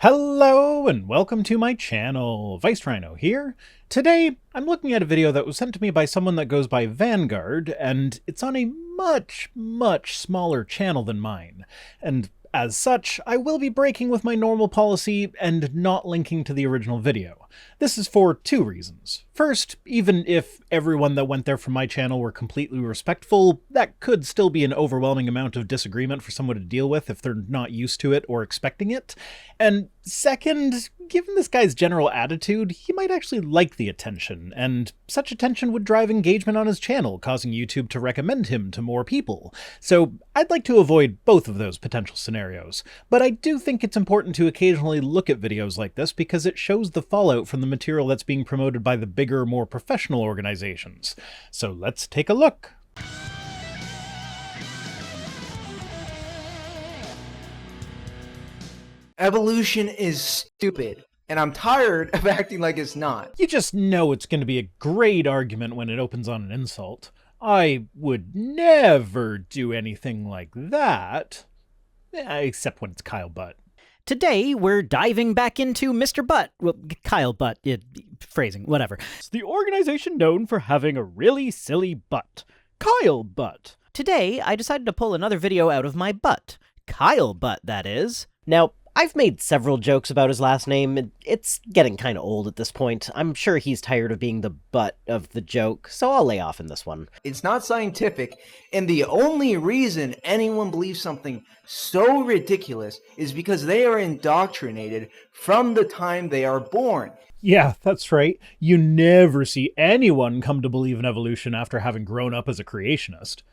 Hello and welcome to my channel, Rhino here. Today, I'm looking at a video that was sent to me by someone that goes by Vanguard, and it's on a much smaller channel than mine. And as such, I will be breaking with my normal policy and not linking to the original video. This is for two reasons. First, even if everyone that went there from my channel were completely respectful, that could still be an overwhelming amount of disagreement for someone to deal with if they're not used to it or expecting it. And second, given this guy's general attitude, he might actually like the attention, and such attention would drive engagement on his channel, causing YouTube to recommend him to more people. So I'd like to avoid both of those potential scenarios, but I do think it's important to occasionally look at videos like this because it shows the fallout from the material that's being promoted by the bigger, more professional organizations. So let's take a look. Evolution is stupid, and I'm tired of acting like it's not. You just know it's going to be a great argument when it opens on an insult. I would never do anything like that. Except when it's Kyle Butt. Today, we're diving back into Mr. Butt. Well, Kyle Butt, phrasing, whatever. It's the organization known for having a really silly butt. Kyle Butt. Today, I decided to pull another video out of my butt. Kyle Butt, that is. Now, I've made several jokes about his last name. It's getting kind of old at this point. I'm sure he's tired of being the butt of the joke, so I'll lay off in this one. It's not scientific, and the only reason anyone believes something so ridiculous is because they are indoctrinated from the time they are born. Yeah, that's right. You never see anyone come to believe in evolution after having grown up as a creationist.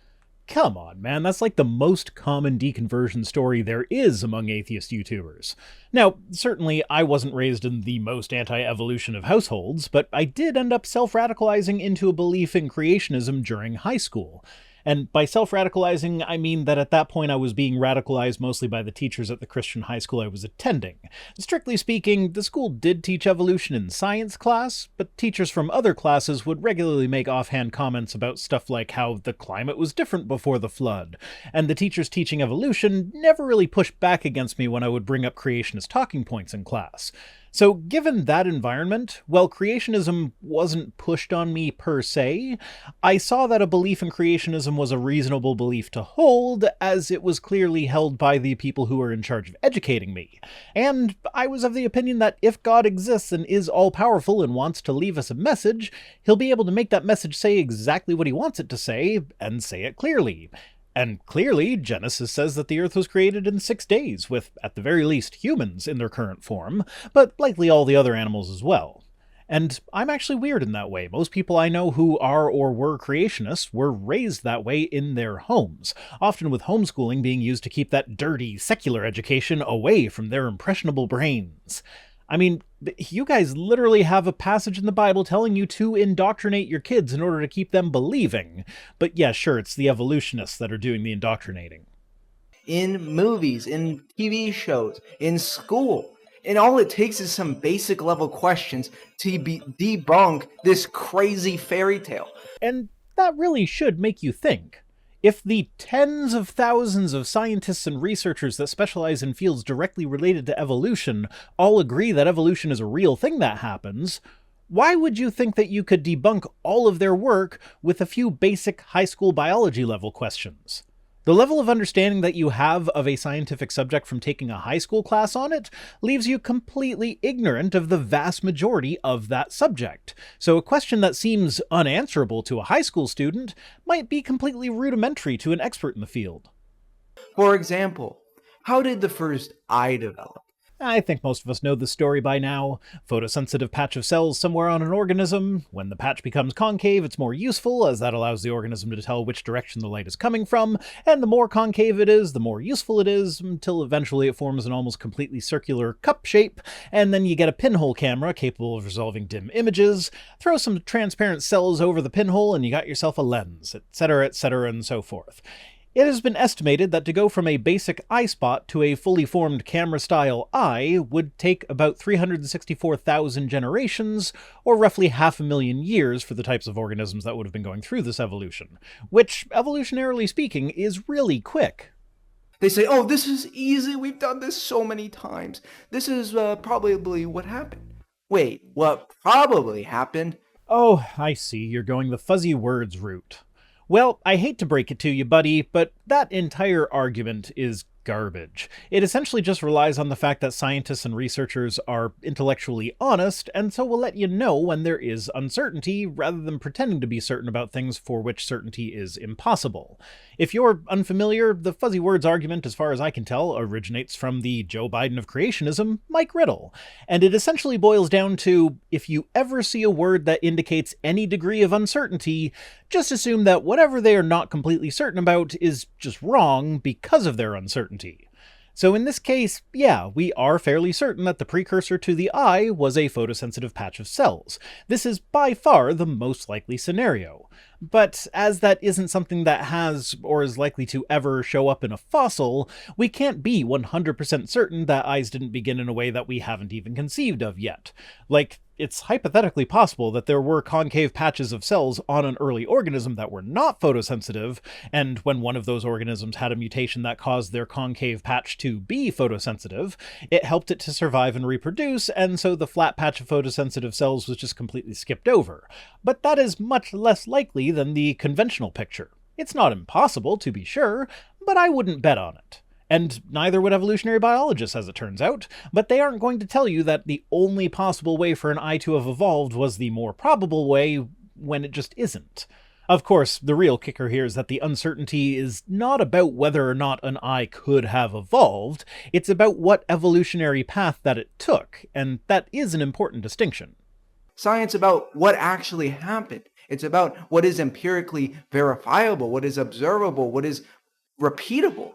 Come on, man, that's like the most common deconversion story there is among atheist YouTubers. Now, certainly I wasn't raised in the most anti-evolution of households, but I did end up self-radicalizing into a belief in creationism during high school. And by self-radicalizing, I mean that at that point I was being radicalized mostly by the teachers at the Christian high school I was attending. Strictly speaking, the school did teach evolution in science class, but teachers from other classes would regularly make offhand comments about stuff like how the climate was different before the flood, and the teachers teaching evolution never really pushed back against me when I would bring up creationist talking points in class. So given that environment, while creationism wasn't pushed on me per se, I saw that a belief in creationism was a reasonable belief to hold, as it was clearly held by the people who were in charge of educating me. And I was of the opinion that if God exists and is all-powerful and wants to leave us a message, he'll be able to make that message say exactly what he wants it to say, and say it clearly. And clearly, Genesis says that the Earth was created in 6 days, with, at the very least, humans in their current form, but likely all the other animals as well. And I'm actually weird in that way. Most people I know who are or were creationists were raised that way in their homes, often with homeschooling being used to keep that dirty, secular education away from their impressionable brains. I mean, you guys literally have a passage in the Bible telling you to indoctrinate your kids in order to keep them believing. But yeah, sure, it's the evolutionists that are doing the indoctrinating. In movies, in TV shows, in school. And all it takes is some basic level questions to debunk this crazy fairy tale. And that really should make you think. If the tens of thousands of scientists and researchers that specialize in fields directly related to evolution all agree that evolution is a real thing that happens, why would you think that you could debunk all of their work with a few basic high school biology level questions? The level of understanding that you have of a scientific subject from taking a high school class on it leaves you completely ignorant of the vast majority of that subject. So a question that seems unanswerable to a high school student might be completely rudimentary to an expert in the field. For example, how did the first eye develop? I think most of us know the story by now. Photosensitive patch of cells somewhere on an organism. When the patch becomes concave, it's more useful, as that allows the organism to tell which direction the light is coming from, and the more concave it is, the more useful it is, until eventually it forms an almost completely circular cup shape, and then you get a pinhole camera capable of resolving dim images, throw some transparent cells over the pinhole, and you got yourself a lens, etc., and so forth. It has been estimated that to go from a basic eye spot to a fully formed camera-style eye would take about 364,000 generations, or roughly 500,000 years for the types of organisms that would have been going through this evolution, which, evolutionarily speaking, is really quick. They say, oh, this is easy. We've done this so many times. This is probably what happened. Wait, what probably happened? Oh, I see, you're going the fuzzy words route. Well, I hate to break it to you, buddy, but that entire argument is garbage. It essentially just relies on the fact that scientists and researchers are intellectually honest, and so will let you know when there is uncertainty, rather than pretending to be certain about things for which certainty is impossible. If you're unfamiliar, the fuzzy words argument, as far as I can tell, originates from the Joe Biden of creationism, Mike Riddle, and it essentially boils down to, if you ever see a word that indicates any degree of uncertainty, just assume that whatever they are not completely certain about is just wrong because of their uncertainty. So in this case, yeah, we are fairly certain that the precursor to the eye was a photosensitive patch of cells. This is by far the most likely scenario. But as that isn't something that has, or is likely to ever show up in a fossil, we can't be 100% certain that eyes didn't begin in a way that we haven't even conceived of yet. Like, it's hypothetically possible that there were concave patches of cells on an early organism that were not photosensitive, and when one of those organisms had a mutation that caused their concave patch to be photosensitive, it helped it to survive and reproduce, and so the flat patch of photosensitive cells was just completely skipped over. But that is much less likely than the conventional picture. It's not impossible, to be sure, but I wouldn't bet on it. And neither would evolutionary biologists, as it turns out, but they aren't going to tell you that the only possible way for an eye to have evolved was the more probable way, when it just isn't. Of course, the real kicker here is that the uncertainty is not about whether or not an eye could have evolved, it's about what evolutionary path that it took, and that is an important distinction. Science about what actually happened. It's about what is empirically verifiable, what is observable, what is repeatable.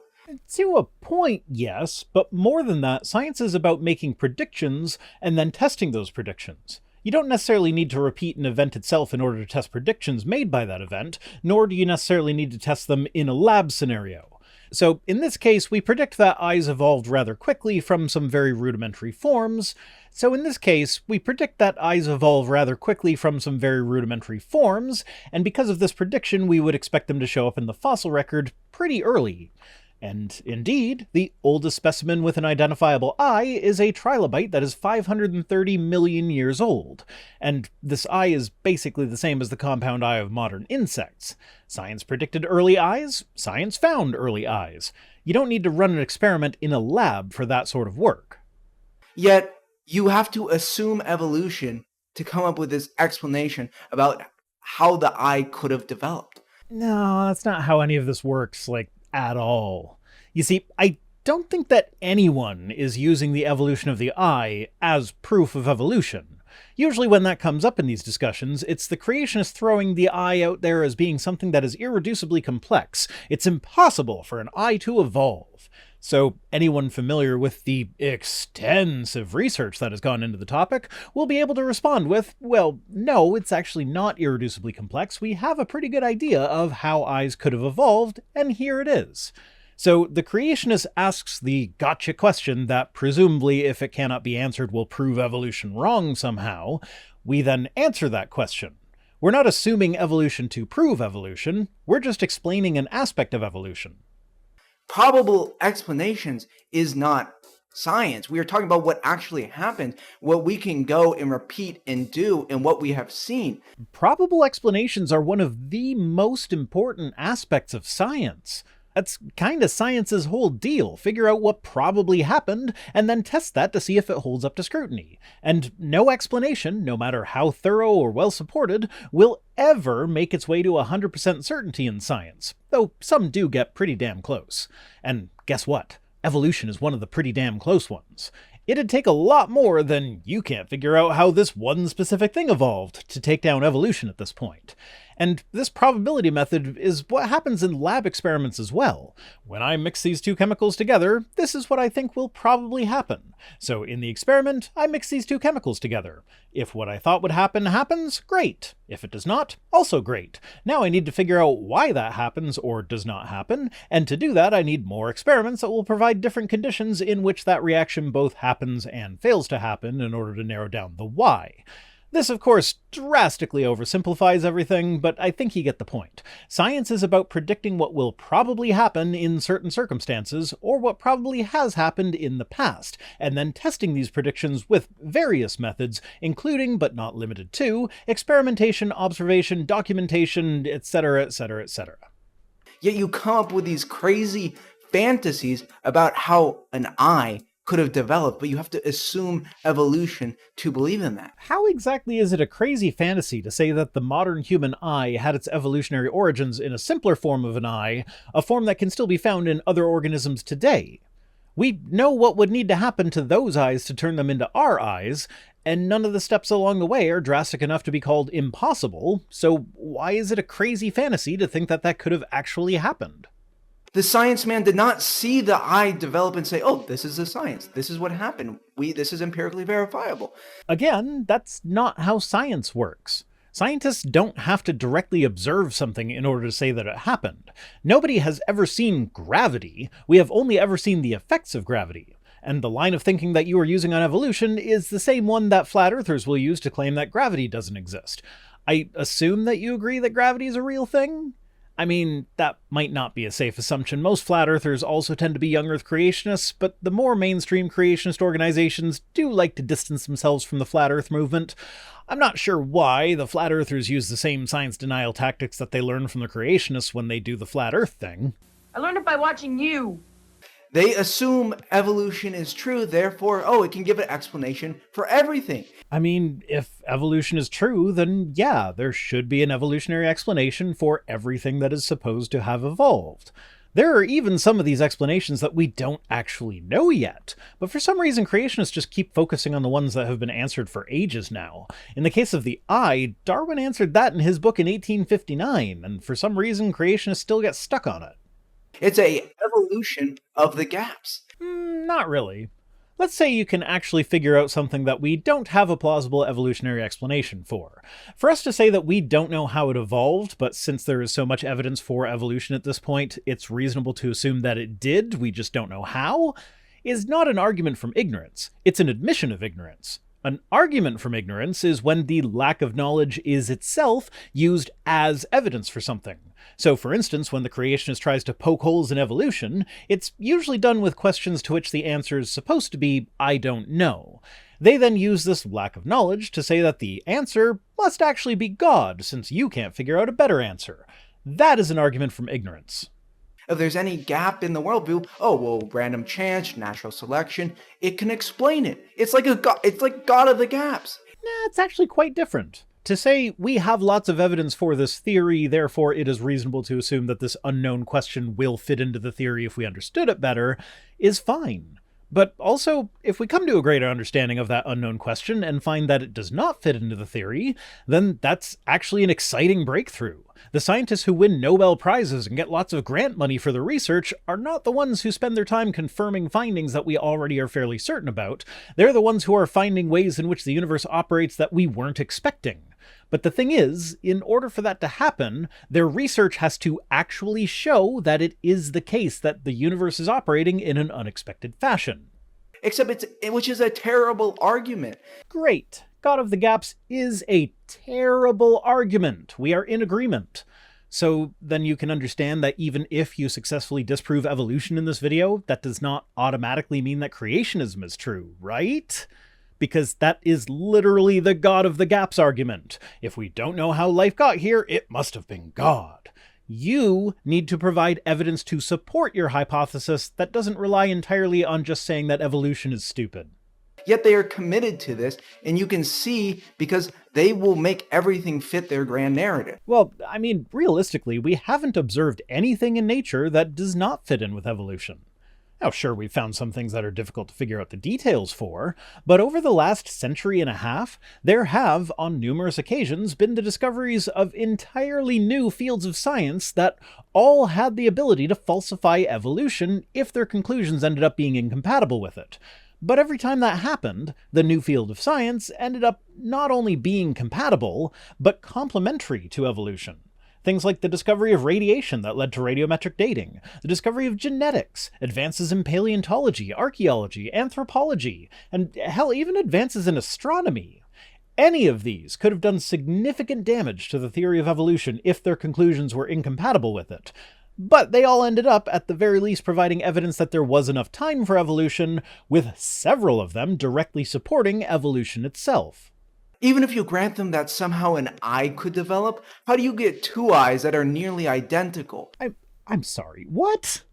To a point, yes, but more than that, science is about making predictions and then testing those predictions. You don't necessarily need to repeat an event itself in order to test predictions made by that event, nor do you necessarily need to test them in a lab scenario. So in this case, we predict that eyes evolved rather quickly from some very rudimentary forms, and because of this prediction, we would expect them to show up in the fossil record pretty early. And indeed, the oldest specimen with an identifiable eye is a trilobite that is 530 million years old, and this eye is basically the same as the compound eye of modern insects. Science predicted early eyes, science found early eyes. You don't need to run an experiment in a lab for that sort of work. Yet, you have to assume evolution to come up with this explanation about how the eye could have developed. No, that's not how any of this works, at all. You see, I don't think that anyone is using the evolution of the eye as proof of evolution. Usually when that comes up in these discussions, it's the creationists throwing the eye out there as being something that is irreducibly complex. It's impossible for an eye to evolve. So anyone familiar with the extensive research that has gone into the topic will be able to respond with, well, no, it's actually not irreducibly complex. We have a pretty good idea of how eyes could have evolved, and here it is. So the creationist asks the gotcha question that presumably, if it cannot be answered, will prove evolution wrong somehow. We then answer that question. We're not assuming evolution to prove evolution, we're just explaining an aspect of evolution. Probable explanations is not science. We are talking about what actually happened, what we can go and repeat and do, and what we have seen. Probable explanations are one of the most important aspects of science. That's kind of science's whole deal. Figure out what probably happened, and then test that to see if it holds up to scrutiny. And no explanation, no matter how thorough or well supported, will ever make its way to 100% certainty in science, though some do get pretty damn close. And guess what? Evolution is one of the pretty damn close ones. It'd take a lot more than you can't figure out how this one specific thing evolved to take down evolution at this point. And this probability method is what happens in lab experiments as well. When I mix these two chemicals together, this is what I think will probably happen. So in the experiment, I mix these two chemicals together. If what I thought would happen happens, great. If it does not, also great. Now I need to figure out why that happens or does not happen, and to do that I need more experiments that will provide different conditions in which that reaction both happens and fails to happen in order to narrow down the why. This, of course, drastically oversimplifies everything, but I think you get the point. Science is about predicting what will probably happen in certain circumstances, or what probably has happened in the past, and then testing these predictions with various methods, including, but not limited to, experimentation, observation, documentation, etc., etc., etc. Yet you come up with these crazy fantasies about how an eye could have developed, but you have to assume evolution to believe in that. How exactly is it a crazy fantasy to say that the modern human eye had its evolutionary origins in a simpler form of an eye, a form that can still be found in other organisms today? We know what would need to happen to those eyes to turn them into our eyes, and none of the steps along the way are drastic enough to be called impossible, so why is it a crazy fantasy to think that that could have actually happened? The science man did not see the eye develop and say, oh, this is the science. This is what happened. This is empirically verifiable. Again, that's not how science works. Scientists don't have to directly observe something in order to say that it happened. Nobody has ever seen gravity. We have only ever seen the effects of gravity. And the line of thinking that you are using on evolution is the same one that flat earthers will use to claim that gravity doesn't exist. I assume that you agree that gravity is a real thing? I mean, that might not be a safe assumption. Most flat earthers also tend to be young earth creationists, but the more mainstream creationist organizations do like to distance themselves from the flat earth movement. I'm not sure why the flat earthers use the same science denial tactics that they learn from the creationists when they do the flat earth thing. I learned it by watching you. They assume evolution is true, therefore, it can give an explanation for everything. I mean, if evolution is true, then yeah, there should be an evolutionary explanation for everything that is supposed to have evolved. There are even some of these explanations that we don't actually know yet, but for some reason creationists just keep focusing on the ones that have been answered for ages now. In the case of the eye, Darwin answered that in his book in 1859, and for some reason creationists still get stuck on it. It's a evolution of the gaps. Not really. Let's say you can actually figure out something that we don't have a plausible evolutionary explanation for. For us to say that we don't know how it evolved, but since there is so much evidence for evolution at this point, it's reasonable to assume that it did, we just don't know how, is not an argument from ignorance. It's an admission of ignorance. An argument from ignorance is when the lack of knowledge is itself used as evidence for something. So, for instance, when the creationist tries to poke holes in evolution, it's usually done with questions to which the answer is supposed to be, I don't know. They then use this lack of knowledge to say that the answer must actually be God, since you can't figure out a better answer. That is an argument from ignorance. If there's any gap in the worldview, random chance, natural selection, it can explain it. It's like God of the gaps. Nah, it's actually quite different. To say, we have lots of evidence for this theory, therefore it is reasonable to assume that this unknown question will fit into the theory if we understood it better, is fine. But also, if we come to a greater understanding of that unknown question and find that it does not fit into the theory, then that's actually an exciting breakthrough. The scientists who win Nobel Prizes and get lots of grant money for their research are not the ones who spend their time confirming findings that we already are fairly certain about. They're the ones who are finding ways in which the universe operates that we weren't expecting. But the thing is, in order for that to happen, their research has to actually show that it is the case that the universe is operating in an unexpected fashion. Which is a terrible argument. Great. God of the Gaps is a terrible argument. We are in agreement. So then you can understand that even if you successfully disprove evolution in this video, that does not automatically mean that creationism is true, right? Because that is literally the God of the Gaps argument. If we don't know how life got here, it must have been God. You need to provide evidence to support your hypothesis that doesn't rely entirely on just saying that evolution is stupid. Yet they are committed to this, and you can see because they will make everything fit their grand narrative. Well, I mean, realistically, we haven't observed anything in nature that does not fit in with evolution. Now, sure, we've found some things that are difficult to figure out the details for, but over the last century and a half, there have, on numerous occasions, been the discoveries of entirely new fields of science that all had the ability to falsify evolution if their conclusions ended up being incompatible with it. But every time that happened, the new field of science ended up not only being compatible, but complementary to evolution. Things like the discovery of radiation that led to radiometric dating, the discovery of genetics, advances in paleontology, archaeology, anthropology, and hell, even advances in astronomy. Any of these could have done significant damage to the theory of evolution if their conclusions were incompatible with it. But they all ended up, at the very least, providing evidence that there was enough time for evolution, with several of them directly supporting evolution itself. Even if you grant them that somehow an eye could develop, how do you get two eyes that are nearly identical? I'm sorry, what?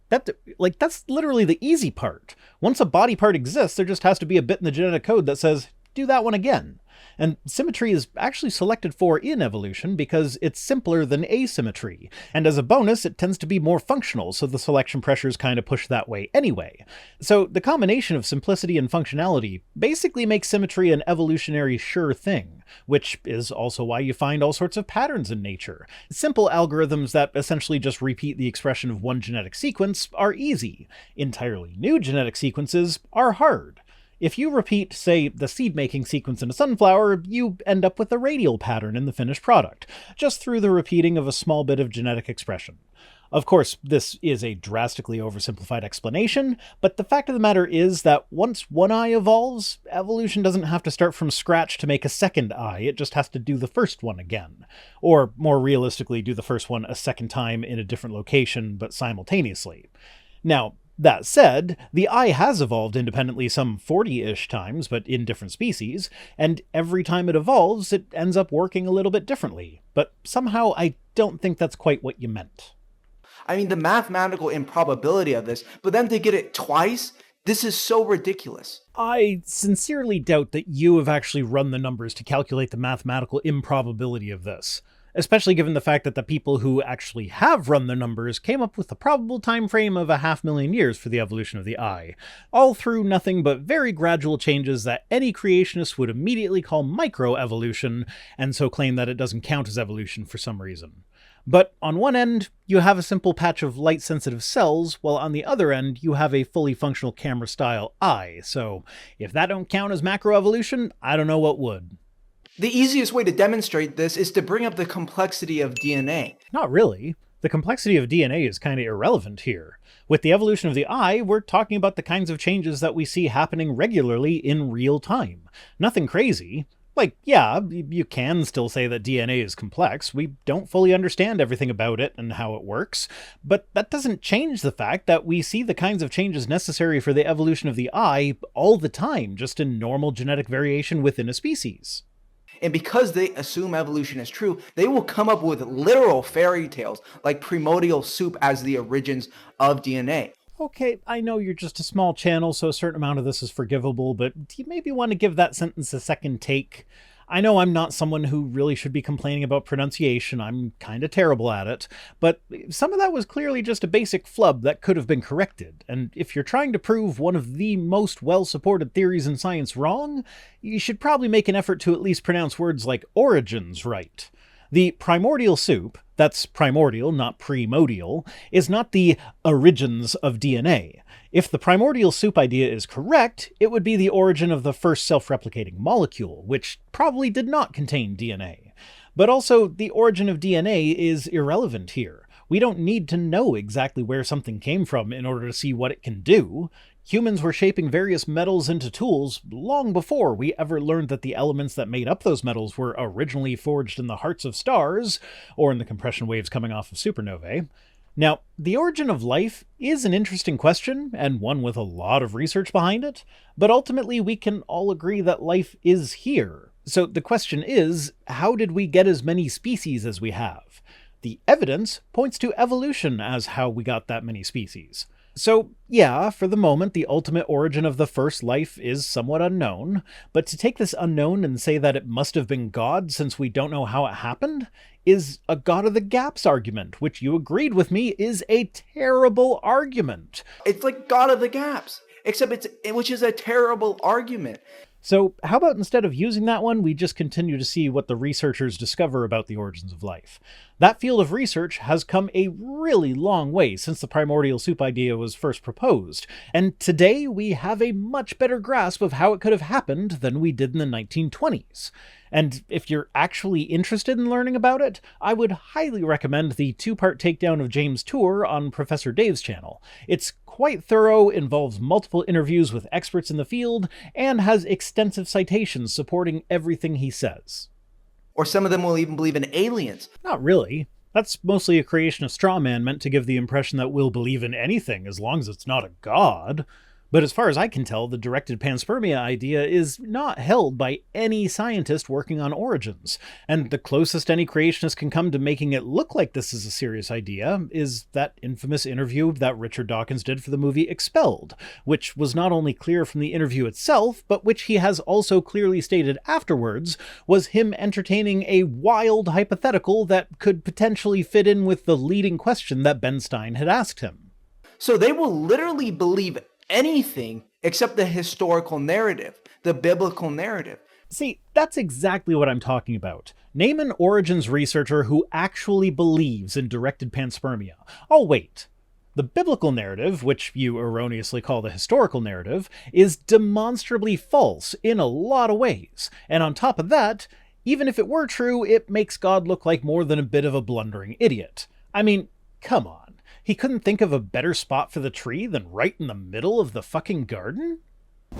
That's literally the easy part. Once a body part exists, there just has to be a bit in the genetic code that says, do that one again. And symmetry is actually selected for in evolution because it's simpler than asymmetry, and as a bonus it tends to be more functional, so the selection pressures kind of push that way anyway. So the combination of simplicity and functionality basically makes symmetry an evolutionary sure thing, which is also why you find all sorts of patterns in nature. Simple algorithms that essentially just repeat the expression of one genetic sequence are easy. Entirely new genetic sequences are hard. If you repeat, say, the seed-making sequence in a sunflower, you end up with a radial pattern in the finished product, just through the repeating of a small bit of genetic expression. Of course, this is a drastically oversimplified explanation, but the fact of the matter is that once one eye evolves, evolution doesn't have to start from scratch to make a second eye, it just has to do the first one again. Or, more realistically, do the first one a second time in a different location, but simultaneously. Now, that said, the eye has evolved independently some 40-ish times, but in different species, and every time it evolves, it ends up working a little bit differently. But somehow I don't think that's quite what you meant. I mean, the mathematical improbability of this, but then to get it twice? This is so ridiculous. I sincerely doubt that you have actually run the numbers to calculate the mathematical improbability of this. Especially given the fact that the people who actually have run the numbers came up with the probable time frame of 500,000 years for the evolution of the eye, all through nothing but very gradual changes that any creationist would immediately call microevolution, and so claim that it doesn't count as evolution for some reason. But on one end, you have a simple patch of light-sensitive cells, while on the other end, you have a fully functional camera-style eye, so if that don't count as macroevolution, I don't know what would. The easiest way to demonstrate this is to bring up the complexity of DNA. Not really. The complexity of DNA is kind of irrelevant here. With the evolution of the eye, we're talking about the kinds of changes that we see happening regularly in real time. Nothing crazy. Like, yeah, you can still say that DNA is complex. We don't fully understand everything about it and how it works, but that doesn't change the fact that we see the kinds of changes necessary for the evolution of the eye all the time, just in normal genetic variation within a species. And because they assume evolution is true, they will come up with literal fairy tales like primordial soup as the origins of DNA. Okay, I know you're just a small channel, so a certain amount of this is forgivable, but do you maybe want to give that sentence a second take? I know I'm not someone who really should be complaining about pronunciation, I'm kinda terrible at it, but some of that was clearly just a basic flub that could have been corrected, and if you're trying to prove one of the most well-supported theories in science wrong, you should probably make an effort to at least pronounce words like origins right. The primordial soup, that's primordial, not primordial, is not the origins of DNA. If the primordial soup idea is correct, it would be the origin of the first self-replicating molecule, which probably did not contain DNA. But also, the origin of DNA is irrelevant here. We don't need to know exactly where something came from in order to see what it can do. Humans were shaping various metals into tools long before we ever learned that the elements that made up those metals were originally forged in the hearts of stars, or in the compression waves coming off of supernovae. Now, the origin of life is an interesting question, and one with a lot of research behind it, but ultimately we can all agree that life is here. So the question is, how did we get as many species as we have? The evidence points to evolution as how we got that many species. So, yeah, for the moment, the ultimate origin of the first life is somewhat unknown, but to take this unknown and say that it must have been God since we don't know how it happened is a God of the gaps argument, which you agreed with me is a terrible argument. It's like God of the gaps, which is a terrible argument. So how about instead of using that one, we just continue to see what the researchers discover about the origins of life. That field of research has come a really long way since the primordial soup idea was first proposed, and today we have a much better grasp of how it could have happened than we did in the 1920s. And if you're actually interested in learning about it, I would highly recommend the 2-part takedown of James' tour on Professor Dave's channel. It's quite thorough, involves multiple interviews with experts in the field, and has extensive citations supporting everything he says. Or some of them will even believe in aliens. Not really. That's mostly a creationist straw man meant to give the impression that we'll believe in anything as long as it's not a god. But as far as I can tell, the directed panspermia idea is not held by any scientist working on origins, and the closest any creationist can come to making it look like this is a serious idea is that infamous interview that Richard Dawkins did for the movie Expelled, which was not only clear from the interview itself, but which he has also clearly stated afterwards was him entertaining a wild hypothetical that could potentially fit in with the leading question that Ben Stein had asked him. So they will literally believe anything except the historical narrative, the biblical narrative. See, that's exactly what I'm talking about. Name an origins researcher who actually believes in directed panspermia. Oh wait. The biblical narrative, which you erroneously call the historical narrative, is demonstrably false in a lot of ways. And on top of that, even if it were true, it makes God look like more than a bit of a blundering idiot. I mean, come on. He couldn't think of a better spot for the tree than right in the middle of the fucking garden?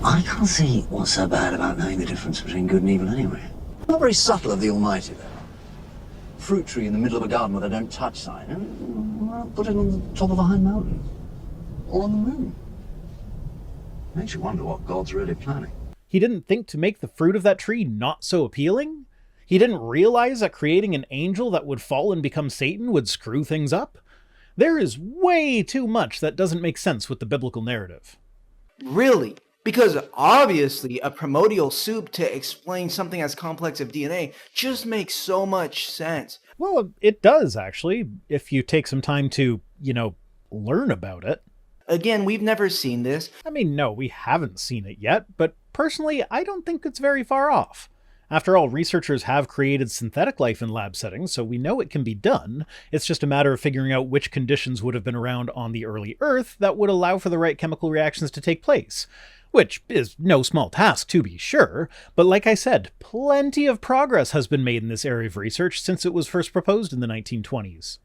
I can't see what's so bad about knowing the difference between good and evil anyway. Not very subtle of the Almighty, though. Fruit tree in the middle of a garden with a don't touch sign. Well, put it on the top of a high mountain. Or on the moon. Makes you wonder what God's really planning. He didn't think to make the fruit of that tree not so appealing? He didn't realize that creating an angel that would fall and become Satan would screw things up? There is way too much that doesn't make sense with the biblical narrative. Really? Because obviously a primordial soup to explain something as complex as DNA just makes so much sense. Well, it does, actually, if you take some time to, learn about it. Again, we've never seen this. I mean, no, we haven't seen it yet, but personally, I don't think it's very far off. After all, researchers have created synthetic life in lab settings, so we know it can be done. It's just a matter of figuring out which conditions would have been around on the early Earth that would allow for the right chemical reactions to take place. Which is no small task, to be sure, but like I said, plenty of progress has been made in this area of research since it was first proposed in the 1920s.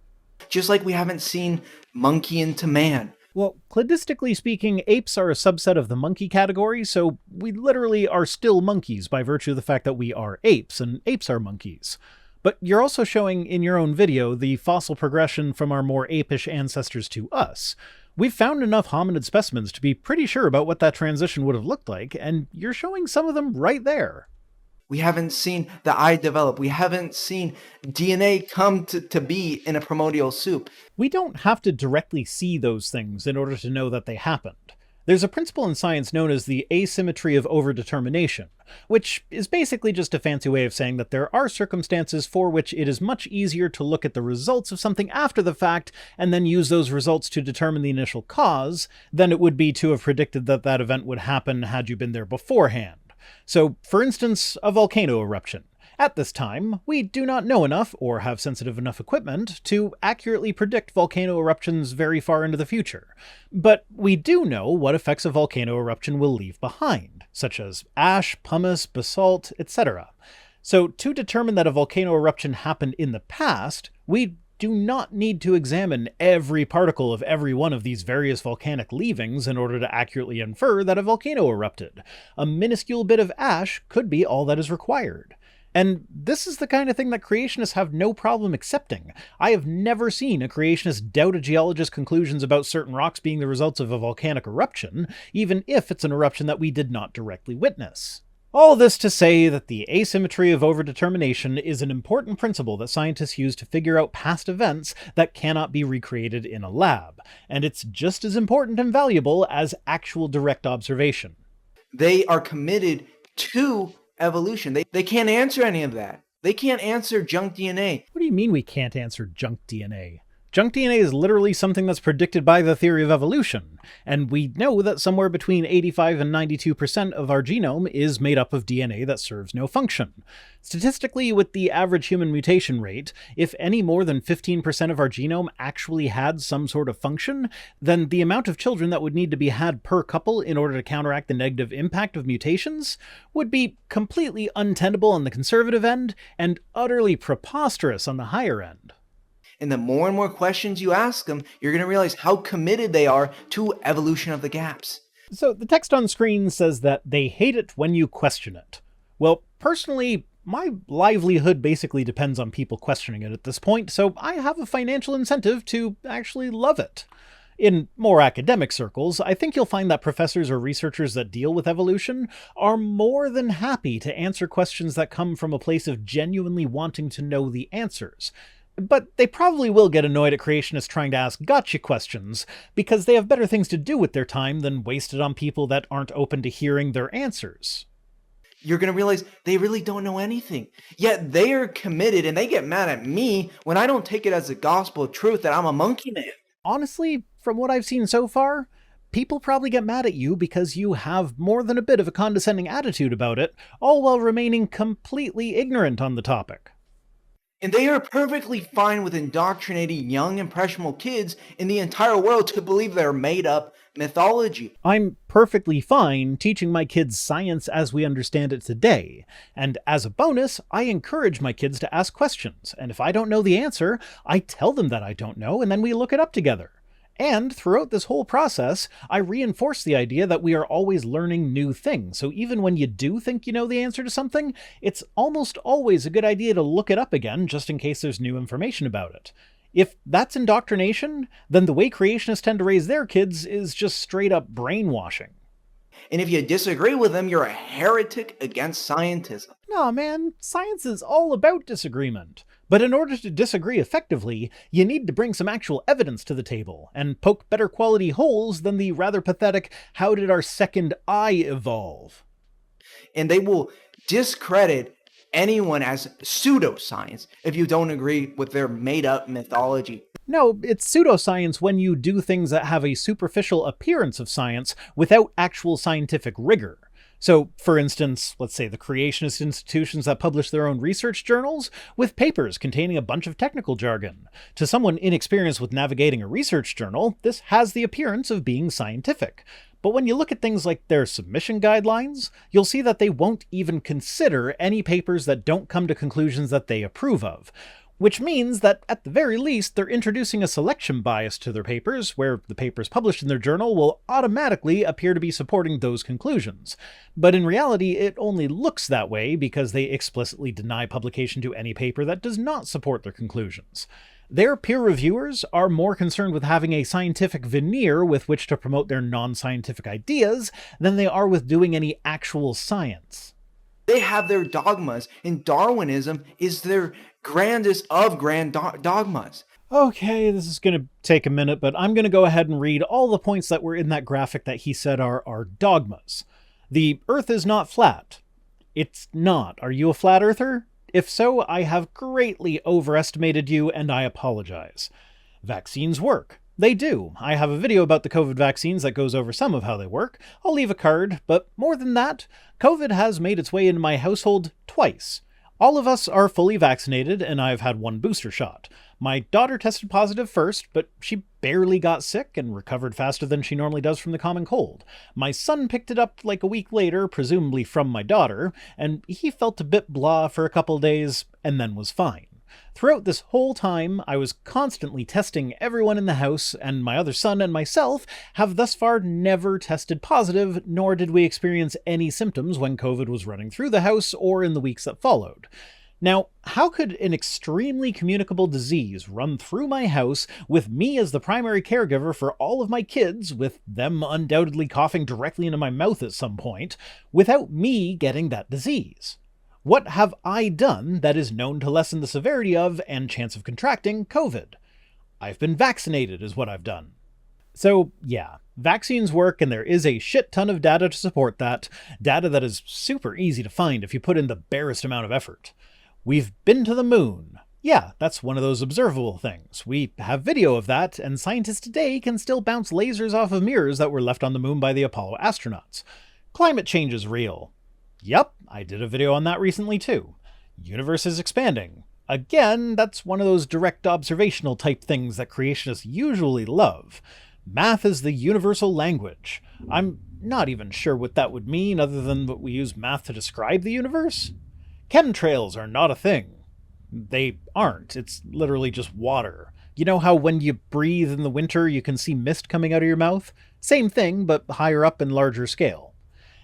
Just like we haven't seen monkey into man. Well, cladistically speaking, apes are a subset of the monkey category, so we literally are still monkeys by virtue of the fact that we are apes, and apes are monkeys. But you're also showing in your own video the fossil progression from our more apish ancestors to us. We've found enough hominid specimens to be pretty sure about what that transition would have looked like, and you're showing some of them right there. We haven't seen the eye develop. We haven't seen DNA come to be in a primordial soup. We don't have to directly see those things in order to know that they happened. There's a principle in science known as the asymmetry of overdetermination, which is basically just a fancy way of saying that there are circumstances for which it is much easier to look at the results of something after the fact and then use those results to determine the initial cause than it would be to have predicted that that event would happen had you been there beforehand. So, for instance, a volcano eruption. At this time, we do not know enough, or have sensitive enough equipment, to accurately predict volcano eruptions very far into the future. But we do know what effects a volcano eruption will leave behind, such as ash, pumice, basalt, etc. So, to determine that a volcano eruption happened in the past, we do not need to examine every particle of every one of these various volcanic leavings in order to accurately infer that a volcano erupted. A minuscule bit of ash could be all that is required. And this is the kind of thing that creationists have no problem accepting. I have never seen a creationist doubt a geologist's conclusions about certain rocks being the results of a volcanic eruption, even if it's an eruption that we did not directly witness. All this to say that the asymmetry of overdetermination is an important principle that scientists use to figure out past events that cannot be recreated in a lab, and it's just as important and valuable as actual direct observation. They are committed to evolution. They can't answer any of that. They can't answer junk DNA. What do you mean we can't answer junk DNA? Junk DNA is literally something that's predicted by the theory of evolution, and we know that somewhere between 85 and 92% of our genome is made up of DNA that serves no function. Statistically, with the average human mutation rate, if any more than 15% of our genome actually had some sort of function, then the amount of children that would need to be had per couple in order to counteract the negative impact of mutations would be completely untenable on the conservative end and utterly preposterous on the higher end. And the more and more questions you ask them, you're going to realize how committed they are to evolution of the gaps. So the text on screen says that they hate it when you question it. Well, personally, my livelihood basically depends on people questioning it at this point, so I have a financial incentive to actually love it. In more academic circles, I think you'll find that professors or researchers that deal with evolution are more than happy to answer questions that come from a place of genuinely wanting to know the answers. But they probably will get annoyed at creationists trying to ask gotcha questions, because they have better things to do with their time than waste it on people that aren't open to hearing their answers. You're going to realize they really don't know anything. Yet they are committed, and they get mad at me when I don't take it as a gospel truth that I'm a monkey man. Honestly, from what I've seen so far, people probably get mad at you because you have more than a bit of a condescending attitude about it, all while remaining completely ignorant on the topic. And they are perfectly fine with indoctrinating young, impressionable kids in the entire world to believe their made-up mythology. I'm perfectly fine teaching my kids science as we understand it today, and as a bonus, I encourage my kids to ask questions, and if I don't know the answer, I tell them that I don't know, and then we look it up together. And throughout this whole process, I reinforce the idea that we are always learning new things, so even when you do think you know the answer to something, it's almost always a good idea to look it up again just in case there's new information about it. If that's indoctrination, then the way creationists tend to raise their kids is just straight up brainwashing. And if you disagree with them, you're a heretic against scientism. Nah, man, science is all about disagreement. But in order to disagree effectively, you need to bring some actual evidence to the table, and poke better quality holes than the rather pathetic, how did our second eye evolve? And they will discredit anyone as pseudoscience if you don't agree with their made-up mythology. No, it's pseudoscience when you do things that have a superficial appearance of science without actual scientific rigor. So, for instance, let's say the creationist institutions that publish their own research journals with papers containing a bunch of technical jargon. To someone inexperienced with navigating a research journal, this has the appearance of being scientific. But when you look at things like their submission guidelines, you'll see that they won't even consider any papers that don't come to conclusions that they approve of. Which means that, at the very least, they're introducing a selection bias to their papers, where the papers published in their journal will automatically appear to be supporting those conclusions. But in reality, it only looks that way because they explicitly deny publication to any paper that does not support their conclusions. Their peer reviewers are more concerned with having a scientific veneer with which to promote their non-scientific ideas than they are with doing any actual science. They have their dogmas, and Darwinism is their grandest of grand dogmas. Okay, this is going to take a minute, but I'm going to go ahead and read all the points that were in that graphic that he said are our dogmas. The Earth is not flat. It's not. Are you a flat earther? If so, I have greatly overestimated you, and I apologize. Vaccines work. They do. I have a video about the COVID vaccines that goes over some of how they work. I'll leave a card, but more than that, COVID has made its way into my household twice. All of us are fully vaccinated, and I've had one booster shot. My daughter tested positive first, but she barely got sick and recovered faster than she normally does from the common cold. My son picked it up like a week later, presumably from my daughter, and he felt a bit blah for a couple days, and then was fine. Throughout this whole time, I was constantly testing everyone in the house, and my other son and myself have thus far never tested positive, nor did we experience any symptoms when COVID was running through the house or in the weeks that followed. Now, how could an extremely communicable disease run through my house with me as the primary caregiver for all of my kids, with them undoubtedly coughing directly into my mouth at some point, without me getting that disease? What have I done that is known to lessen the severity of, and chance of contracting, COVID? I've been vaccinated is what I've done. So, yeah, vaccines work, and there is a shit ton of data to support that. Data that is super easy to find if you put in the barest amount of effort. We've been to the moon. Yeah, that's one of those observable things. We have video of that, and scientists today can still bounce lasers off of mirrors that were left on the moon by the Apollo astronauts. Climate change is real. Yep, I did a video on that recently too. Universe is expanding. Again, that's one of those direct observational type things that creationists usually love. Math is the universal language. I'm not even sure what that would mean other than that we use math to describe the universe. Chemtrails are not a thing. They aren't. It's literally just water. You know how when you breathe in the winter you can see mist coming out of your mouth? Same thing, but higher up and larger scale.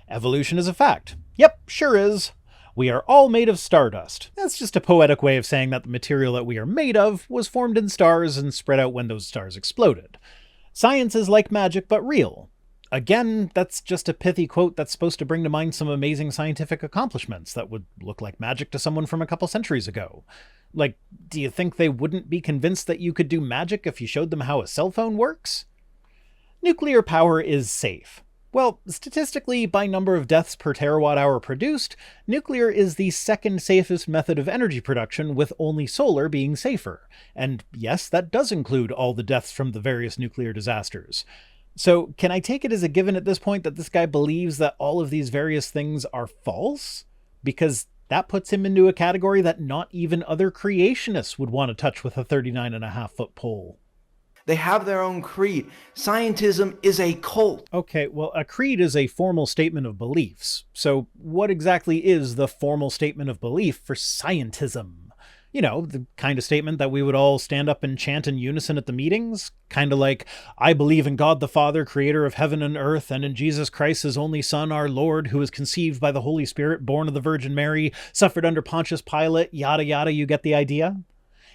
Evolution is a fact. Yep, sure is. We are all made of stardust. That's just a poetic way of saying that the material that we are made of was formed in stars and spread out when those stars exploded. Science is like magic, but real. Again, that's just a pithy quote that's supposed to bring to mind some amazing scientific accomplishments that would look like magic to someone from a couple centuries ago. Like, do you think they wouldn't be convinced that you could do magic if you showed them how a cell phone works? Nuclear power is safe. Well, statistically, by number of deaths per terawatt hour produced, nuclear is the second safest method of energy production, with only solar being safer. And yes, that does include all the deaths from the various nuclear disasters. So, can I take it as a given at this point that this guy believes that all of these various things are false? Because that puts him into a category that not even other creationists would want to touch with a 39.5-foot pole. They have their own creed. Scientism is a cult. Okay, well, a creed is a formal statement of beliefs. So, what exactly is the formal statement of belief for scientism? You know, the kind of statement that we would all stand up and chant in unison at the meetings. Kind of like, I believe in God the Father, creator of heaven and earth, and in Jesus Christ, his only Son, our Lord, who was conceived by the Holy Spirit, born of the Virgin Mary, suffered under Pontius Pilate, yada yada, you get the idea?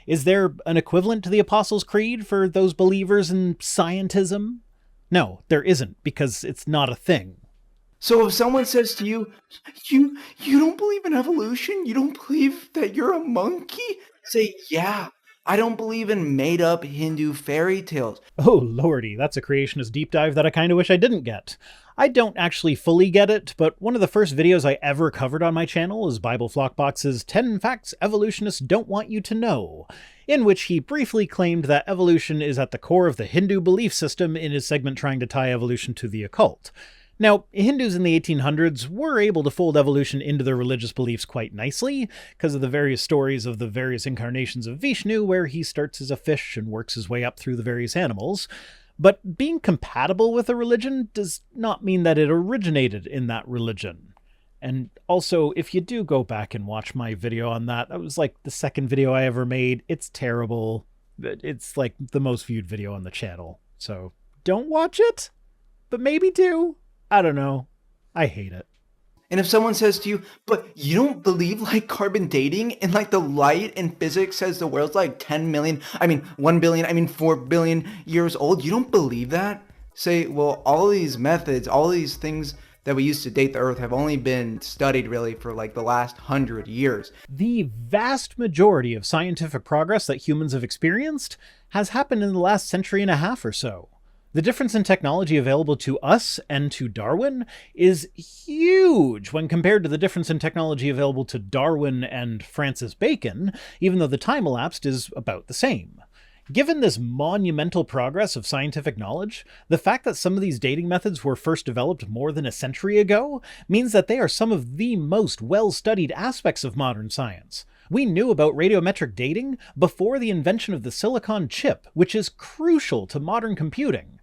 Is there an equivalent to the Apostles' Creed for those believers in scientism? No, there isn't, because it's not a thing. So if someone says to you, you don't believe in evolution? You don't believe that you're a monkey? Say, yeah, I don't believe in made-up Hindu fairy tales. Oh lordy, that's a creationist deep dive that I kind of wish I didn't get. I don't actually fully get it, but one of the first videos I ever covered on my channel is Bible Flockbox's 10 Facts Evolutionists Don't Want You to Know, in which he briefly claimed that evolution is at the core of the Hindu belief system in his segment trying to tie evolution to the occult. Now, Hindus in the 1800s were able to fold evolution into their religious beliefs quite nicely, because of the various stories of the various incarnations of Vishnu, where he starts as a fish and works his way up through the various animals. But being compatible with a religion does not mean that it originated in that religion. And also, if you do go back and watch my video on that, that was like the second video I ever made. It's terrible. It's like the most viewed video on the channel. So don't watch it, but maybe do. I don't know. I hate it. And if someone says to you, but you don't believe like carbon dating and like the light in physics says the world's like 1 billion, 4 billion years old, you don't believe that? Say, well, all these methods, all these things that we use to date the Earth have only been studied really for like the last 100 years. The vast majority of scientific progress that humans have experienced has happened in the last century and a half or so. The difference in technology available to us and to Darwin is huge when compared to the difference in technology available to Darwin and Francis Bacon, even though the time elapsed is about the same. Given this monumental progress of scientific knowledge, the fact that some of these dating methods were first developed more than a century ago means that they are some of the most well-studied aspects of modern science. We knew about radiometric dating before the invention of the silicon chip, which is crucial to modern computing.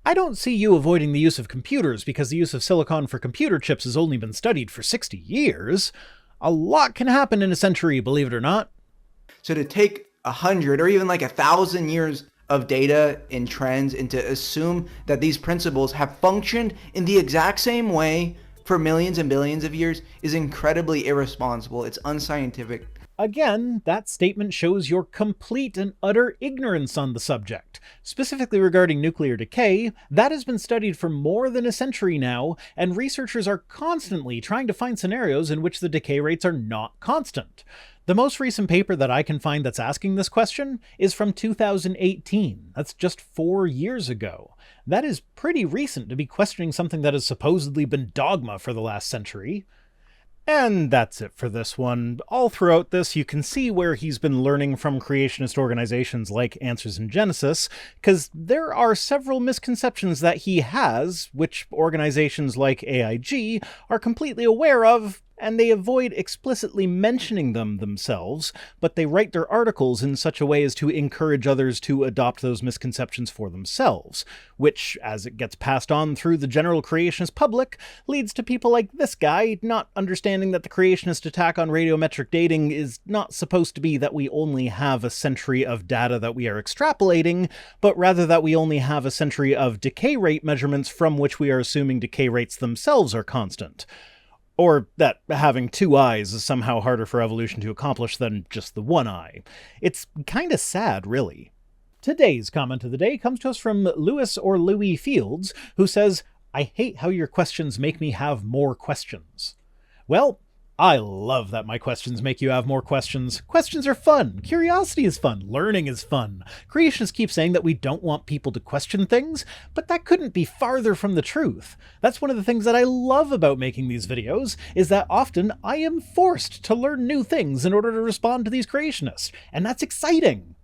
I don't see you avoiding the use of computers because the use of silicon for computer chips has only been studied for 60 years. A lot can happen in a century, believe it or not. So to take 100 or even like 1,000 years of data and trends and to assume that these principles have functioned in the exact same way for millions and billions of years is incredibly irresponsible. It's unscientific. Again, that statement shows your complete and utter ignorance on the subject. Specifically regarding nuclear decay, that has been studied for more than a century now, and researchers are constantly trying to find scenarios in which the decay rates are not constant. The most recent paper that I can find that's asking this question is from 2018. That's just 4 years ago. That is pretty recent to be questioning something that has supposedly been dogma for the last century. And that's it for this one. All throughout this, you can see where he's been learning from creationist organizations like Answers in Genesis, because there are several misconceptions that he has, which organizations like AIG are completely aware of and they avoid explicitly mentioning them themselves, but they write their articles in such a way as to encourage others to adopt those misconceptions for themselves, which, as it gets passed on through the general creationist public, leads to people like this guy not understanding that the creationist attack on radiometric dating is not supposed to be that we only have a century of data that we are extrapolating, but rather that we only have a century of decay rate measurements from which we are assuming decay rates themselves are constant. Or that having two eyes is somehow harder for evolution to accomplish than just the one eye. It's kinda sad, really. Today's comment of the day comes to us from Lewis or Louis Fields, who says, "I hate how your questions make me have more questions." Well, I love that my questions make you have more questions. Questions are fun. Curiosity is fun. Learning is fun. Creationists keep saying that we don't want people to question things, but that couldn't be farther from the truth. That's one of the things that I love about making these videos, is that often I am forced to learn new things in order to respond to these creationists, and that's exciting.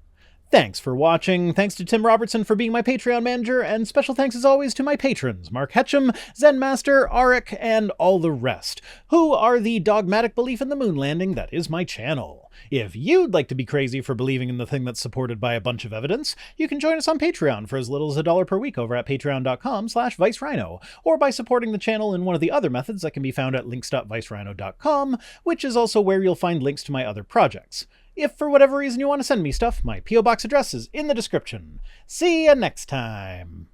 Thanks for watching, thanks to Tim Robertson for being my Patreon manager, and special thanks as always to my patrons, Mark Hetcham, Zen Master, Arik, and all the rest, who are the dogmatic belief in the moon landing that is my channel. If you'd like to be crazy for believing in the thing that's supported by a bunch of evidence, you can join us on Patreon for as little as $1 per week over at patreon.com/ViceRhino, or by supporting the channel in one of the other methods that can be found at links.vicerhino.com, which is also where you'll find links to my other projects. If for whatever reason you want to send me stuff, my P.O. Box address is in the description. See ya next time!